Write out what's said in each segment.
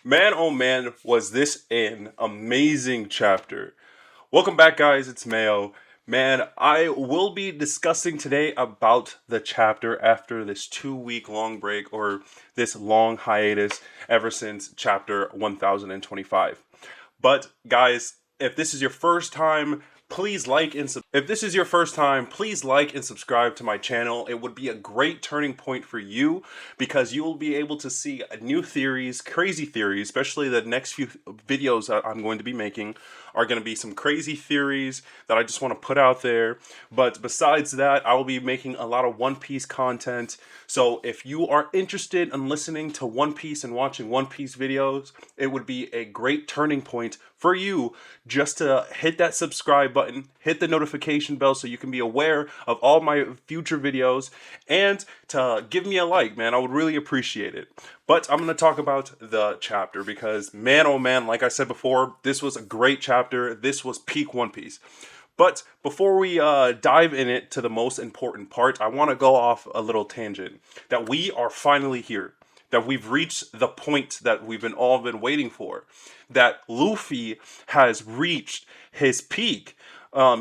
Man, oh man, was this an amazing chapter. Welcome back, guys. It's Mei-Ō. Man, I will be discussing today about the chapter after this 2 week long break or this long hiatus ever since chapter 1025. But, guys, if this is your first time, if this is your first time, please like and subscribe to my channel. It would be a great turning point for you because you will be able to see new theories, crazy theories, especially the next few videos that I'm going to be making are going to be some crazy theories that I just want to put out there. But besides that, I will be making a lot of One Piece content. So if you are interested in listening to One Piece and watching One Piece videos, it would be a great turning point for you just to hit that subscribe button, hit the notification bell so you can be aware of all my future videos, and to give me a like, man. I would really appreciate it. But I'm going to talk about the chapter because, man, oh man, like I said before, this was a great chapter. This was peak One Piece. But before we dive in it to the most important part, I want to go off a little tangent that we are finally here, that we've reached the point that we've all been waiting for, that Luffy has reached his peak.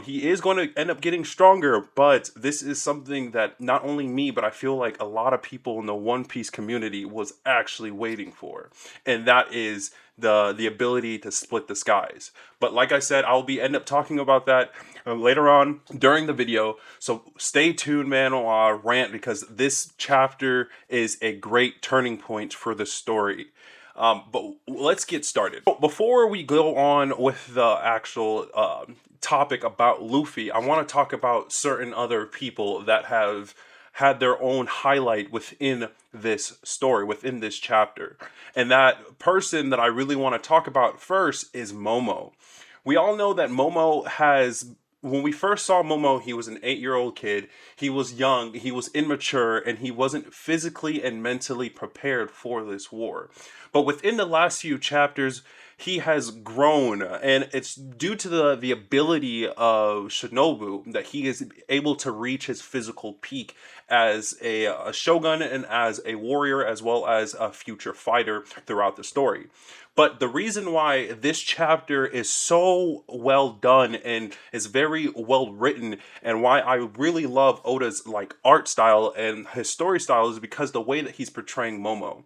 He is going to end up getting stronger, but this is something that not only me, but I feel like a lot of people in the One Piece community was actually waiting for, and that is the ability to split the skies. But like I said, I'll be end up talking about that later on during the video. So stay tuned, man. I'll rant because this chapter is a great turning point for the story. But let's get started. Before we go on with the actual topic about Luffy, I want to talk about certain other people that have had their own highlight within this story, within this chapter. And that person that I really want to talk about first is Momo. We all know that Momo has, when we first saw Momo, he was an 8-year-old kid. He was young, he was immature, and he wasn't physically and mentally prepared for this war. But within the last few chapters, he has grown, and it's due to the ability of Shinobu that he is able to reach his physical peak as a shogun and as a warrior, as well as a future fighter throughout the story. But the reason why this chapter is so well done and is very well written, and why I really love Oda's like art style and his story style, is because the way that he's portraying Momo.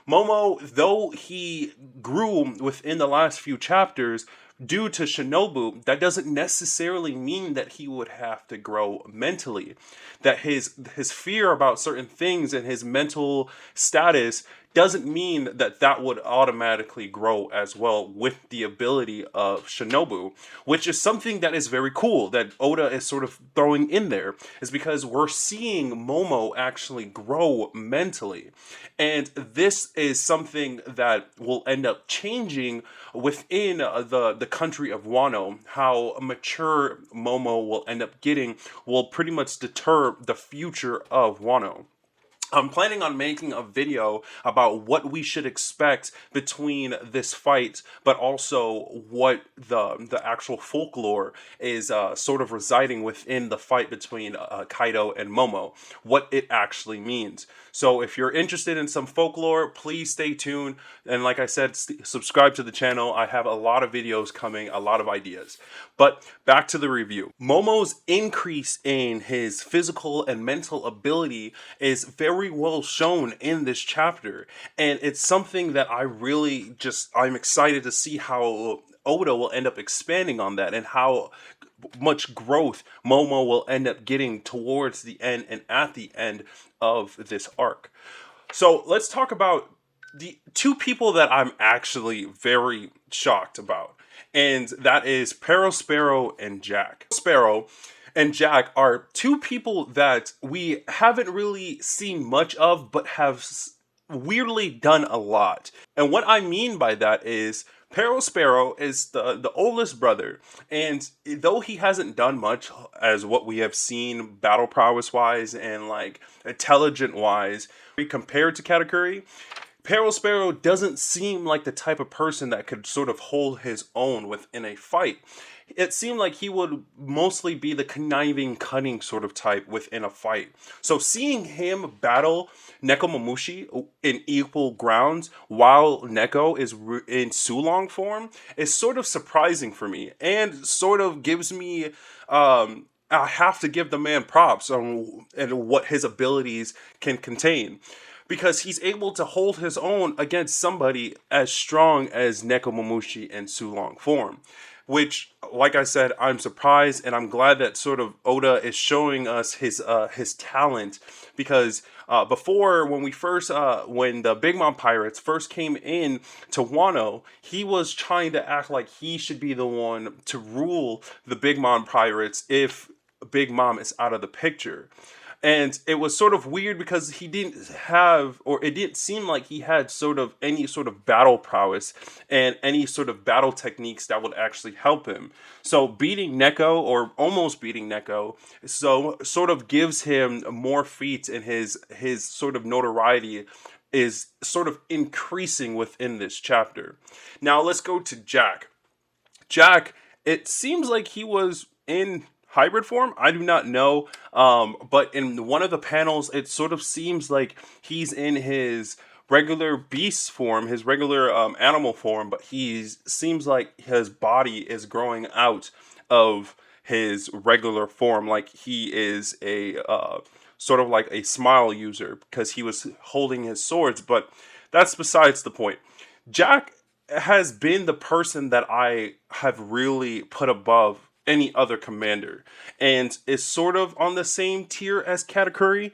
Momo, though he grew within the last few chapters due to Shinobu, that doesn't necessarily mean that he would have to grow mentally. That his fear about certain things and his mental status doesn't mean that that would automatically grow as well with the ability of Shinobu, which is something that is very cool that Oda is sort of throwing in there, is because we're seeing Momo actually grow mentally. And this is something that will end up changing within the country of Wano. How mature Momo will end up getting will pretty much deter the future of Wano. I'm planning on making a video about what we should expect between this fight, but also what the actual folklore is sort of residing within the fight between Kaido and Momo, what it actually means. So if you're interested in some folklore, please stay tuned. And like I said, subscribe to the channel. I have a lot of videos coming, a lot of ideas. But back to the review. Momo's increase in his physical and mental ability is very well shown in this chapter. And it's something that I'm excited to see how Oda will end up expanding on that and how much growth Momo will end up getting towards the end and at the end of this arc. So let's talk about the two people that I'm actually very shocked about, and that is Sparrow and Jack. Sparrow and Jack are two people that we haven't really seen much of, but have weirdly done a lot. And what I mean by that is Sparrow is the oldest brother, and though he hasn't done much as what we have seen battle prowess wise and like intelligent wise compared to Katakuri, Peril Sparrow doesn't seem like the type of person that could sort of hold his own within a fight. It seemed like he would mostly be the conniving, cunning sort of type within a fight. So seeing him battle Nekomamushi in equal grounds while Neko is in Sulong form is sort of surprising for me, and sort of gives me I have to give the man props on and what his abilities can contain, because he's able to hold his own against somebody as strong as Nekomamushi in Sulong form. Which, like I said, I'm surprised, and I'm glad that sort of Oda is showing us his talent, because before, when when the Big Mom Pirates first came in to Wano, he was trying to act like he should be the one to rule the Big Mom Pirates if Big Mom is out of the picture. And it was sort of weird because he didn't have, or it didn't seem like he had sort of any sort of battle prowess and any sort of battle techniques that would actually help him. So beating Neko, or almost beating Neko, so sort of gives him more feats, and his sort of notoriety is sort of increasing within this chapter. Now let's go to Jack. Jack, it seems like he was in hybrid form. I do not know. But in one of the panels, it sort of seems like he's in his regular beast form, his regular animal form, but he seems like his body is growing out of his regular form, like he is a sort of like a smile user, because he was holding his swords. But that's besides the point. Jack has been the person that I have really put above any other commander, and is sort of on the same tier as Katakuri.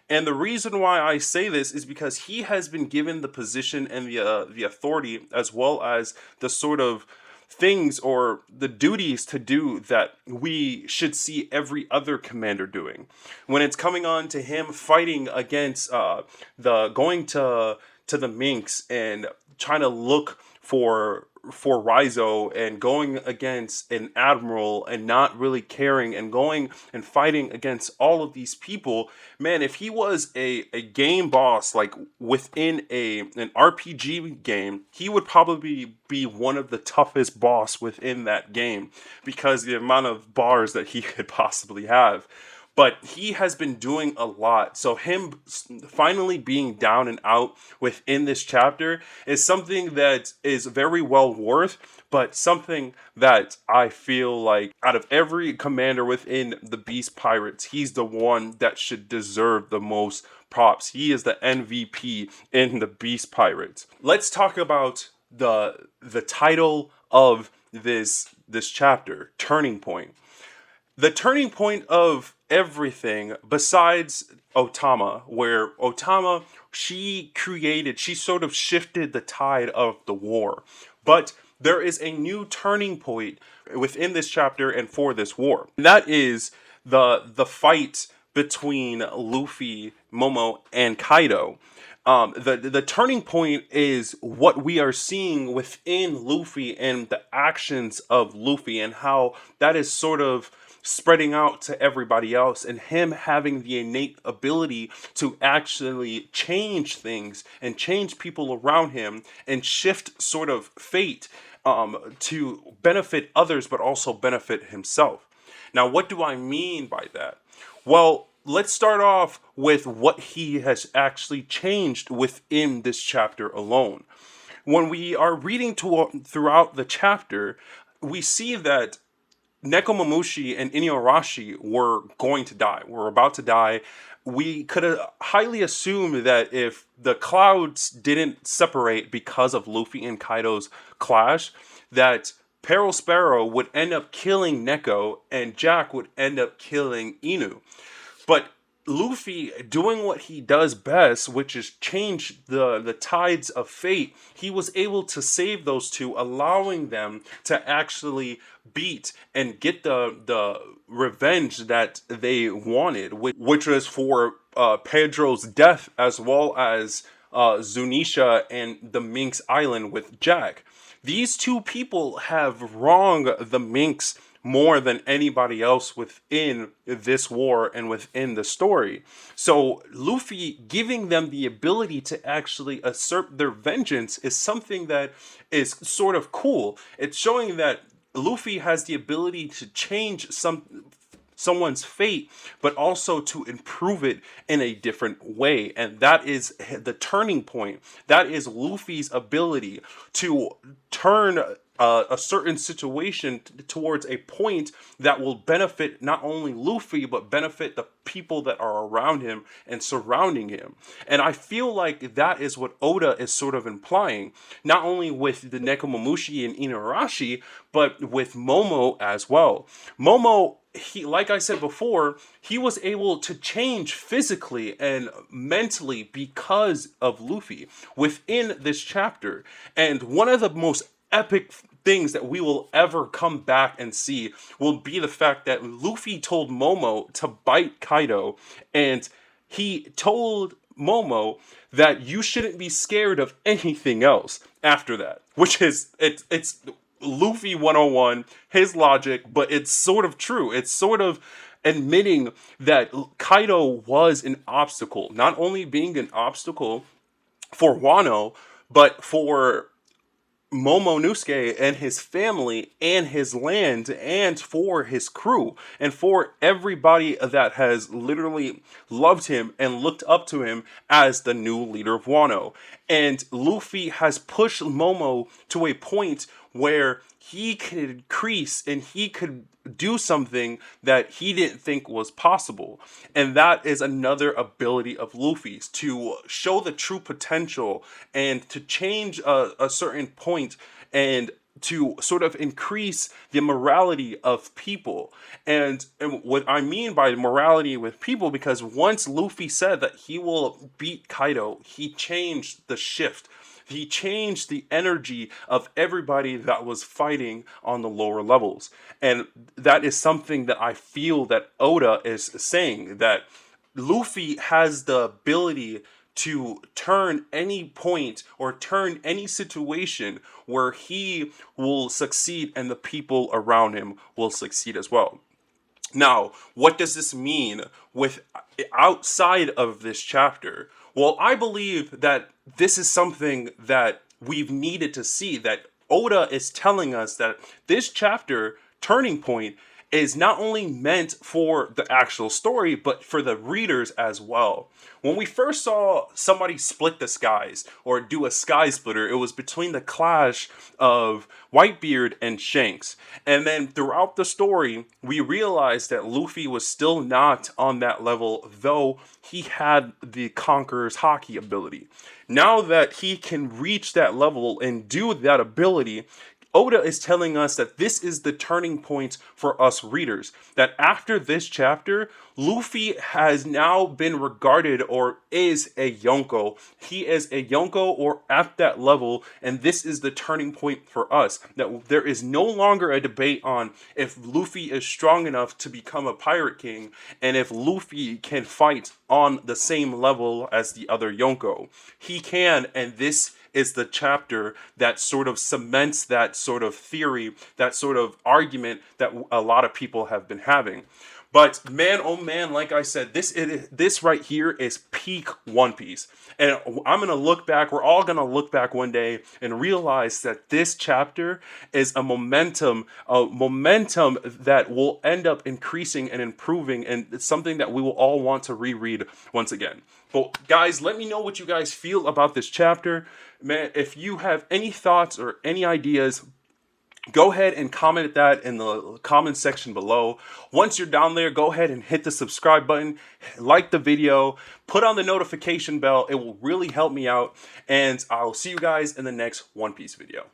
And the reason why I say this is because he has been given the position and the authority, as well as the sort of things or the duties to do that we should see every other commander doing. When it's coming on to him fighting against the going to the Minx and trying to look for Rizzo, and going against an admiral and not really caring, and going and fighting against all of these people, man, if he was a game boss, like within an RPG game, he would probably be one of the toughest boss within that game, because the amount of bars that he could possibly have. But he has been doing a lot. So him finally being down and out within this chapter is something that is very well worth, but something that I feel like out of every commander within the Beast Pirates, he's the one that should deserve the most props. He is the MVP in the Beast Pirates. Let's talk about the title of this chapter, Turning Point. The turning point of everything besides Otama, where Otama, she sort of shifted the tide of the war. But there is a new turning point within this chapter and for this war. And that is the fight between Luffy, Momo, and Kaido. The turning point is what we are seeing within Luffy and the actions of Luffy, and how that is sort of spreading out to everybody else, and him having the innate ability to actually change things and change people around him and shift sort of fate to benefit others but also benefit himself. Now, what do I mean by that? Well, let's start off with what he has actually changed within this chapter alone. When we are reading throughout the chapter, we see that Nekomamushi and Inuarashi were going to die. Were about to die. We could highly assume that if the clouds didn't separate because of Luffy and Kaido's clash, that Peril Sparrow would end up killing Neko and Jack would end up killing Inu. But Luffy, doing what he does best, which is change the tides of fate, he was able to save those two, allowing them to actually beat and get the revenge that they wanted, which was for Pedro's death, as well as Zunisha and the Minx Island with Jack. These two people have wronged the Minx more than anybody else within this war and within the story. So Luffy giving them the ability to actually assert their vengeance is something that is sort of cool. It's showing that Luffy has the ability to change someone's fate, but also to improve it in a different way. And that is the turning point. That is Luffy's ability to turn a certain situation towards a point that will benefit not only Luffy, but benefit the people that are around him and surrounding him. And I feel like that is what Oda is sort of implying, not only with the Nekomamushi and Inuarashi, but with Momo as well. Momo, he, like I said before, he was able to change physically and mentally because of Luffy within this chapter. And one of the most epic things that we will ever come back and see will be the fact that Luffy told Momo to bite Kaido, and he told Momo that you shouldn't be scared of anything else after that, which is it's Luffy 101, his logic, but it's sort of true. It's sort of admitting that Kaido was an obstacle, not only being an obstacle for Wano, but for Momonosuke and his family and his land and for his crew and for everybody that has literally loved him and looked up to him as the new leader of Wano. And Luffy has pushed Momo to a point where he could increase and he could do something that he didn't think was possible. And that is another ability of Luffy's, to show the true potential and to change a certain point and to sort of increase the morality of people. And what I mean by morality with people, because once Luffy said that he will beat Kaido, he changed the shift. He changed the energy of everybody that was fighting on the lower levels. And that is something that I feel that Oda is saying, that Luffy has the ability to turn any point or turn any situation where he will succeed and the people around him will succeed as well. Now, what does this mean with outside of this chapter? Well, I believe that this is something that we've needed to see, that Oda is telling us that this chapter, Turning Point, is not only meant for the actual story, but for the readers as well. When we first saw somebody split the skies, or do a sky splitter, it was between the clash of Whitebeard and Shanks. And then throughout the story, we realized that Luffy was still not on that level, though he had the Conqueror's Haki ability. Now that he can reach that level and do that ability, Oda is telling us that this is the turning point for us readers. That after this chapter, Luffy has now been regarded or is a Yonko. He is a Yonko or at that level, and this is the turning point for us. That there is no longer a debate on if Luffy is strong enough to become a Pirate King, and if Luffy can fight on the same level as the other Yonko. He can, and this is the chapter that sort of cements that sort of theory, that sort of argument that a lot of people have been having. But man, oh man, like I said, this right here is peak One Piece. And I'm going to look back, we're all going to look back one day and realize that this chapter is a momentum that will end up increasing and improving, and it's something that we will all want to reread once again. But guys, let me know what you guys feel about this chapter. Man, if you have any thoughts or any ideas, go ahead and comment that in the comment section below. Once you're down there, go ahead and hit the subscribe button, like the video, put on the notification bell. It will really help me out, and I'll see you guys in the next One Piece video.